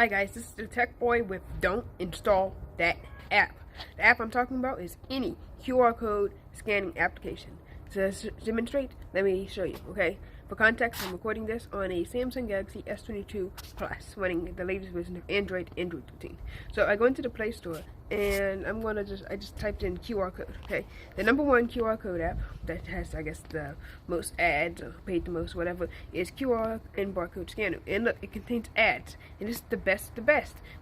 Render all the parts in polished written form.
Hi guys, this is the Tech Boy with Don't Install That App. The app I'm talking about is any QR code scanning application. To demonstrate, let me show you, okay? For context, I'm recording this on a Samsung Galaxy S22 Plus, running the latest version of Android 13. So I go into the Play Store, and I just typed in QR code, okay? The number one QR code app that has, I guess, the most ads, or paid the most, whatever, is QR and barcode scanner. And look, it contains ads, and it's the best,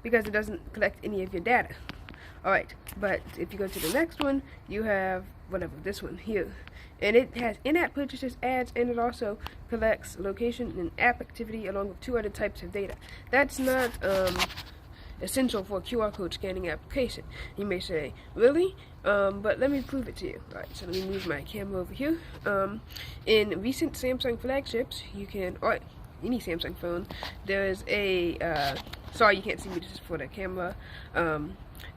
because it doesn't collect any of your data. Alright, but if you go to the next one, you have, whatever, this one here. And it has in-app purchases, ads, and it also collects location and app activity along with two other types of data. That's not essential for a QR code scanning application. You may say, really? But let me prove it to you. Alright, so let me move my camera over here. In recent Samsung flagships, you can, or any Samsung phone, there's a, sorry you can't see me, this is for the camera.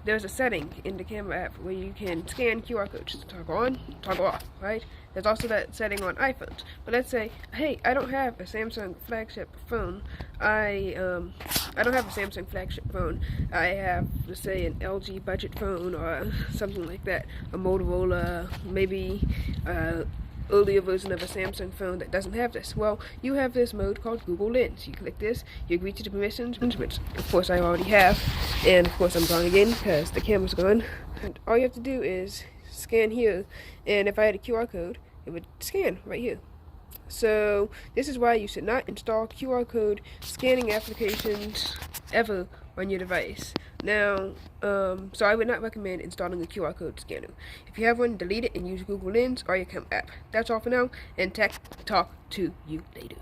There's a setting in the camera app where you can scan QR codes, toggle on, toggle off, right? There's also that setting on iPhones. But let's say, hey, I don't have a Samsung flagship phone. I don't have a Samsung flagship phone. I have, let's say, an LG budget phone or something like that, a Motorola, maybe earlier version of a Samsung phone that doesn't have this. Well, you have this mode called Google Lens. You click this, you agree to the permissions, which of course I already have, and of course I'm gone again because the camera's gone. And all you have to do is scan here, and if I had a QR code, it would scan right here. So this is why you should not install QR code scanning applications ever on your device. Now, so I would not recommend installing a QR code scanner. If you have one, delete it and use Google Lens or your Cam app. That's all for now, and Tech talk to you later.